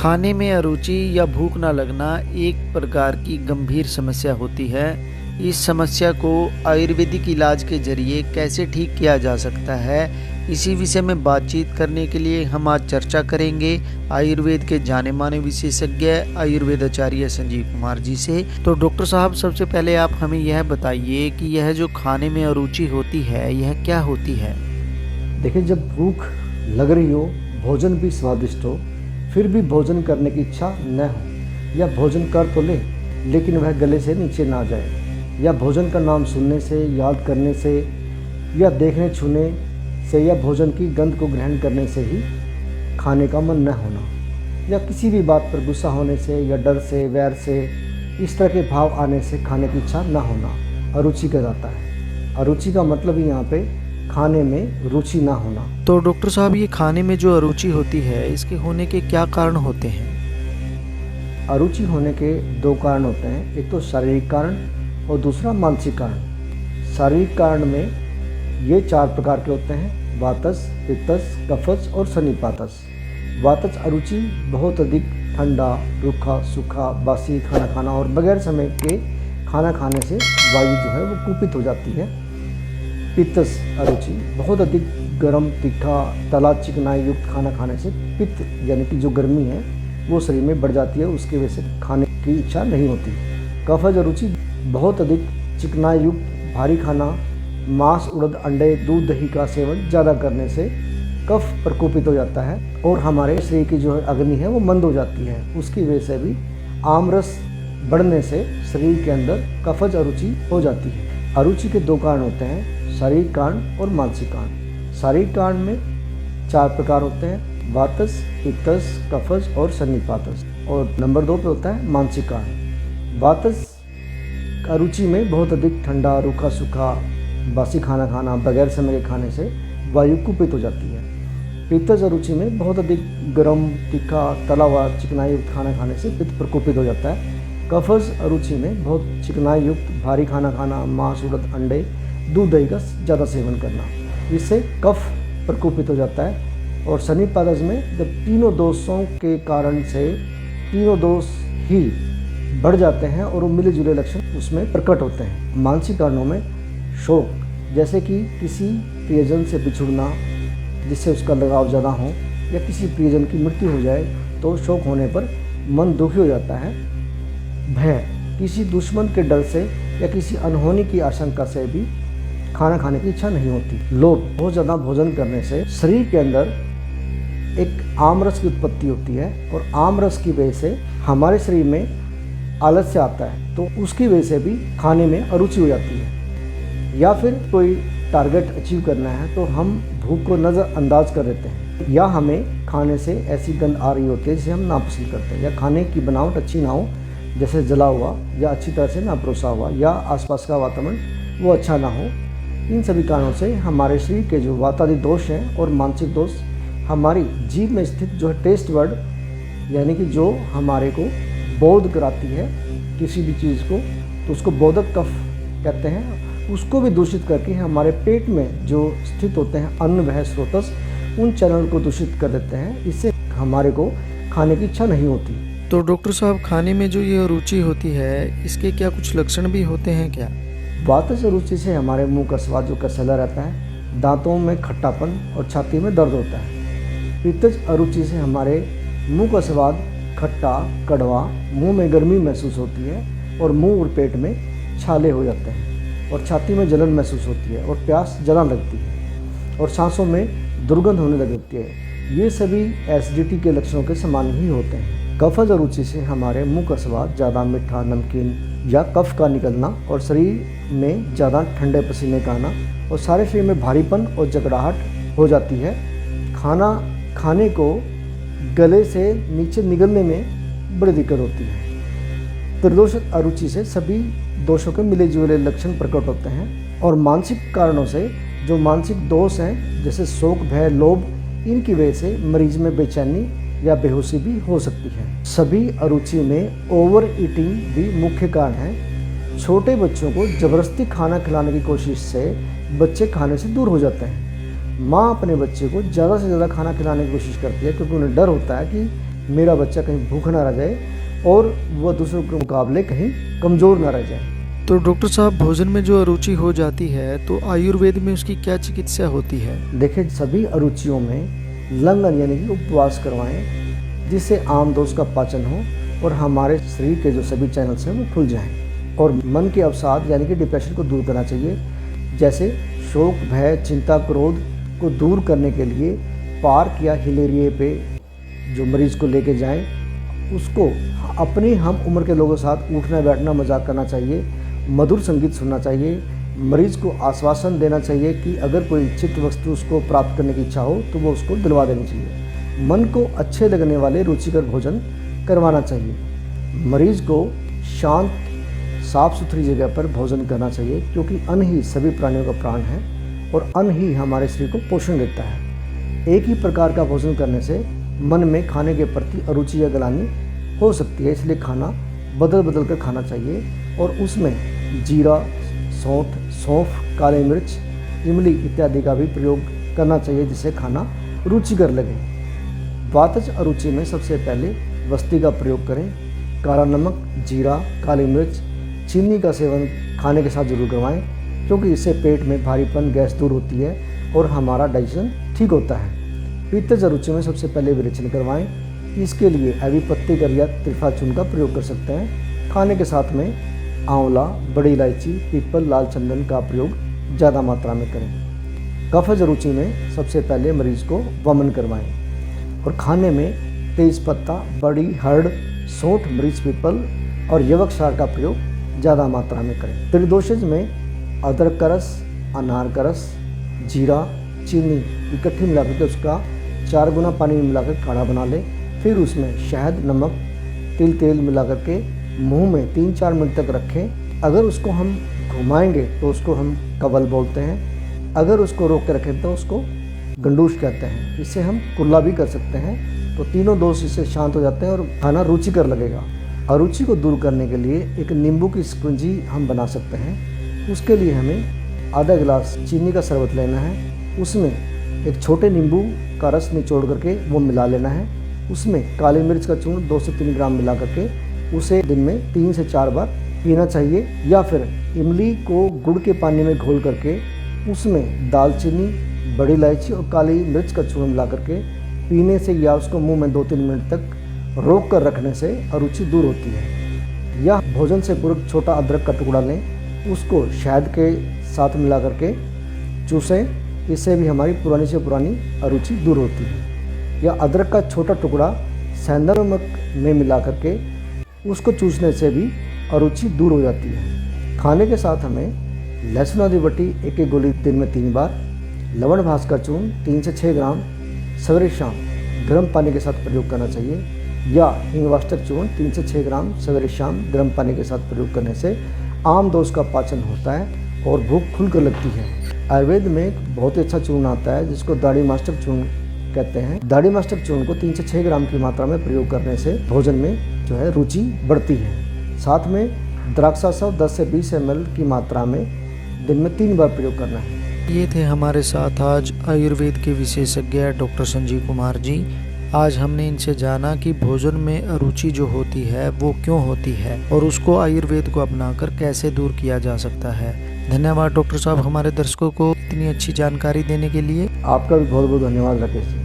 खाने में अरुचि या भूख न लगना एक प्रकार की गंभीर समस्या होती है। इस समस्या को आयुर्वेदिक इलाज के ज़रिए कैसे ठीक किया जा सकता है, इसी विषय में बातचीत करने के लिए हम आज चर्चा करेंगे आयुर्वेद के जाने माने विशेषज्ञ आयुर्वेदाचार्य संजीव कुमार जी से। तो डॉक्टर साहब, सबसे पहले आप हमें यह बताइए कि यह जो खाने में अरुचि होती है, यह क्या होती है? देखिए, जब भूख लग रही हो, भोजन भी स्वादिष्ट हो, फिर भी भोजन करने की इच्छा न हो, या भोजन कर तो ले लेकिन वह गले से नीचे ना जाए, या भोजन का नाम सुनने से, याद करने से, या देखने छूने से, या भोजन की गंध को ग्रहण करने से ही खाने का मन न होना, या किसी भी बात पर गुस्सा होने से, या डर से, वैर से, इस तरह के भाव आने से खाने की इच्छा न होना अरुचि कहलाता है। अरुचि का मतलब ही यहाँ पे खाने में रुचि ना होना। तो डॉक्टर साहब, ये खाने में जो अरुचि होती है, इसके होने के क्या कारण होते हैं? अरुचि होने के दो कारण होते हैं, एक तो शारीरिक कारण और दूसरा मानसिक कारण। शारीरिक कारण में ये 4 प्रकार के होते हैं: वातस, पित्तस, कफस और सन्निपातस। वातस अरुचि बहुत अधिक ठंडा, रूखा, सूखा, बासी खाना खाना और बगैर समय के खाना खाने से वायु जो है वो कुपित हो जाती है। पित्तस अरुचि बहुत अधिक गर्म, तीखा, तला, चिकनाई युक्त खाना खाने से पित्त यानी कि जो गर्मी है वो शरीर में बढ़ जाती है, उसकी वजह से खाने की इच्छा नहीं होती। कफज अरुचि बहुत अधिक चिकनाई युक्त भारी खाना, मांस, उड़द, अंडे, दूध, दही का सेवन ज़्यादा करने से कफ प्रकोपित हो जाता है और हमारे शरीर की जो अग्नि है वो मंद हो जाती है। उसकी वजह से भी आमरस बढ़ने से शरीर के अंदर कफज अरुचि हो जाती है। अरुचि के 2 कारण होते हैं, शारीरिक कारण और मानसिक कारण। शारीरिक कारण में 4 प्रकार होते हैं: वातस, पित्तस, कफस और सन्निपातस। और नंबर 2 पे होता है मानसिक कारण। वातस अरुचि में बहुत अधिक ठंडा, रूखा, सूखा, बासी खाना खाना, बगैर समय के खाने से वायु कुपित हो जाती है। पित्तस अरुचि में बहुत अधिक गर्म, तीखा, तला हुआ, चिकनाई युक्त खाना खाने से पित्त प्रकोपित हो जाता है। कफस अरुचि में बहुत चिकनाई युक्त भारी खाना खाना, मांस, उड़द, अंडे, दूध, दही का ज़्यादा सेवन करना, इससे कफ प्रकोपित हो जाता है। और सन्निपातस में जब तीनों दोषों के कारण से तीनों दोष ही बढ़ जाते हैं और वो मिले जुले लक्षण उसमें प्रकट होते हैं। मानसिक कारणों में शोक, जैसे कि किसी प्रियजन से बिछुड़ना जिससे उसका लगाव ज़्यादा हो, या किसी प्रियजन की मृत्यु हो जाए तो शोक होने पर मन दुखी हो जाता है। भय, किसी दुश्मन के डर से या किसी अनहोनी की आशंका से भी खाना खाने की इच्छा नहीं होती। लोभ, बहुत ज़्यादा भोजन करने से शरीर के अंदर एक आमरस की उत्पत्ति होती है और आमरस की वजह से हमारे शरीर में आलस्य आता है, तो उसकी वजह से भी खाने में अरुचि हो जाती है। या फिर कोई टारगेट अचीव करना है तो हम भूख को नज़रअंदाज कर देते हैं, या हमें खाने से ऐसी गंध आ रही होती है जिसे हम नापसंद करते हैं, या खाने की बनावट अच्छी ना हो, जैसे जला हुआ या अच्छी तरह से ना परोसा हुआ, या आसपास का वातावरण वो अच्छा ना हो। इन सभी कारणों से हमारे शरीर के जो वातादि दोष हैं और मानसिक दोष हमारी जीभ में स्थित जो है टेस्ट वर्ड, यानी कि जो हमारे को बोध कराती है किसी भी चीज़ को, तो उसको बोधक कफ कहते हैं, उसको भी दूषित करके हमारे पेट में जो स्थित होते हैं अन्न वह स्रोतस, उन चैनल को दूषित कर देते हैं। इससे हमारे को खाने की इच्छा नहीं होती। तो डॉक्टर साहब, खाने में जो ये रुचि होती है, इसके क्या कुछ लक्षण भी होते हैं क्या? वातस अरुचि से हमारे मुंह का स्वाद जो कसैला रहता है, दांतों में खट्टापन और छाती में दर्द होता है। पित्तज अरुचि से हमारे मुंह का स्वाद खट्टा, कड़वा, मुंह में गर्मी महसूस होती है और मुंह और पेट में छाले हो जाते हैं और छाती में जलन महसूस होती है और प्यास ज़्यादा लगती है और सांसों में दुर्गंध होने लगती है। ये सभी एसिडिटी के लक्षणों के समान ही होते हैं। कफज अरुचि से हमारे मुंह का स्वाद ज़्यादा मीठा, नमकीन या कफ का निकलना और शरीर में ज़्यादा ठंडे पसीने का आना और सारे शरीर में भारीपन और जकड़ाहट हो जाती है। खाना खाने को गले से नीचे निगलने में बड़ी दिक्कत होती है। त्रिदोष अरुचि से सभी दोषों के मिले जुले लक्षण प्रकट होते हैं। और मानसिक कारणों से जो मानसिक दोष हैं, जैसे शोक, भय, लोभ, इनकी वजह से मरीज में बेचैनी या बेहोशी भी हो सकती है। सभी अरुचि में ओवर ईटिंग भी मुख्य कारण है। छोटे बच्चों को ज़बरदस्ती खाना खिलाने की कोशिश से बच्चे खाने से दूर हो जाते हैं। माँ अपने बच्चे को ज़्यादा से ज़्यादा खाना खिलाने की कोशिश करती है क्योंकि उन्हें डर होता है कि मेरा बच्चा कहीं भूखा ना रह जाए और वह दूसरों के मुकाबले कहीं कमज़ोर ना रह जाए। तो डॉक्टर साहब, भोजन में जो अरुचि हो जाती है तो आयुर्वेद में उसकी क्या चिकित्सा होती है? देखिए, सभी अरुचियों में लंघन यानी कि उपवास करवाएं, जिससे आम दोष का पाचन हो और हमारे शरीर के जो सभी चैनल्स हैं वो खुल जाएं। और मन के अवसाद यानी कि डिप्रेशन को दूर करना चाहिए। जैसे शोक, भय, चिंता, क्रोध को दूर करने के लिए पार्क या हिल एरिया पे जो मरीज़ को लेके जाएं, उसको अपनी हम उम्र के लोगों के साथ उठना बैठना मजाक करना चाहिए, मधुर संगीत सुनना चाहिए, मरीज़ को आश्वासन देना चाहिए कि अगर कोई इच्छित वस्तु उसको प्राप्त करने की इच्छा हो तो वो उसको दिलवा देनी चाहिए। मन को अच्छे लगने वाले रुचिकर भोजन करवाना चाहिए। मरीज़ को शांत साफ सुथरी जगह पर भोजन करना चाहिए, क्योंकि अन्न ही सभी प्राणियों का प्राण है और अन्न ही हमारे शरीर को पोषण देता है। एक ही प्रकार का भोजन करने से मन में खाने के प्रति अरुचि या ग्लानि हो सकती है, इसलिए खाना बदल बदल कर खाना चाहिए और उसमें जीरा, सौंफ, काली मिर्च, इमली इत्यादि का भी प्रयोग करना चाहिए, जिससे खाना रुचिकर लगे। वातज अरुचि में सबसे पहले वस्ती का प्रयोग करें। काला नमक, जीरा, काली मिर्च, चीनी का सेवन खाने के साथ जरूर करवाएं, क्योंकि इससे पेट में भारीपन, गैस दूर होती है और हमारा डाइजेशन ठीक होता है। पित्तज अरुचि में सबसे पहले विरेचन करवाएं। इसके लिए अभी पत्ती कर या त्रिफला चूर्ण का प्रयोग कर सकते हैं। खाने के साथ में आंवला, बड़ी इलायची, पीपल, लाल चंदन का प्रयोग ज़्यादा मात्रा में करें। कफज अरुचि में सबसे पहले मरीज़ को वमन करवाएं और खाने में तेज पत्ता, बड़ी, हर्ड, सौंठ, मरीच, पीपल और यवक सार का प्रयोग ज़्यादा मात्रा में करें। त्रिदोषज में अदरक का रस, अनार का रस, जीरा, चीनी इकट्ठी मिलाकर के उसका 4 गुना पानी में मिलाकर काढ़ा बना लें। फिर उसमें शहद, नमक, तेल मिला करके मुंह में 3-4 मिनट तक रखें। अगर उसको हम घुमाएंगे तो उसको हम कवल बोलते हैं। अगर उसको रोक के रखें तो उसको गंडूश कहते हैं। इससे हम कुल्ला भी कर सकते हैं। तो तीनों दोष इससे शांत हो जाते हैं और खाना रुचिकर लगेगा। अरुचि को दूर करने के लिए एक नींबू की स्पंजी हम बना सकते हैं। उसके लिए हमें आधा गिलास चीनी का शरबत लेना है। उसमें एक छोटे नींबू का रस निचोड़ करके वो मिला लेना है। उसमें काली मिर्च का चूर्ण 2 से 3 ग्राम मिला करके उसे दिन में 3 से 4 बार पीना चाहिए। या फिर इमली को गुड़ के पानी में घोल करके उसमें दालचीनी, बड़ी इलायची और काली मिर्च का चूर्ण मिला करके पीने से या उसको मुंह में 2-3 मिनट तक रोक कर रखने से अरुचि दूर होती है। या भोजन से पूर्व छोटा अदरक का टुकड़ा लें, उसको शहद के साथ मिला करके चूसें। इससे भी हमारी पुरानी से पुरानी अरुचि दूर होती है। या अदरक का छोटा टुकड़ा सेंधा नमक में मिला करके उसको चूसने से भी अरुचि दूर हो जाती है। खाने के साथ हमें लहसुन आदि बटी 1-1 गोली दिन में 3 बार, लवण भास का चूर्ण 3 से 6 ग्राम सवेरे शाम गर्म पानी के साथ प्रयोग करना चाहिए। या हिंगवाष्टक चूर्ण 3 से 6 ग्राम सवेरे शाम गर्म पानी के साथ प्रयोग करने से आम दोष का पाचन होता है और भूख खुलकर लगती है। आयुर्वेद में एक बहुत ही अच्छा चूर्ण आता है जिसको दाढ़ी मास्टक चूर्ण कहते हैं। दाढ़ी मास्टक चूर्ण को 3 से 6 ग्राम की मात्रा में प्रयोग करने से भोजन में जो है रुचि बढ़ती है। साथ में द्राक्षासव 10 से 20 ml की मात्रा में दिन में 3 बार प्रयोग करना है। ये थे हमारे साथ आज आयुर्वेद के विशेषज्ञ डॉक्टर संजीव कुमार जी। आज हमने इनसे जाना कि भोजन में अरुचि जो होती है वो क्यों होती है और उसको आयुर्वेद को अपनाकर कैसे दूर किया जा सकता है। धन्यवाद डॉक्टर साहब, हमारे दर्शकों को इतनी अच्छी जानकारी देने के लिए। आपका भी बहुत बहुत धन्यवाद राकेश जी।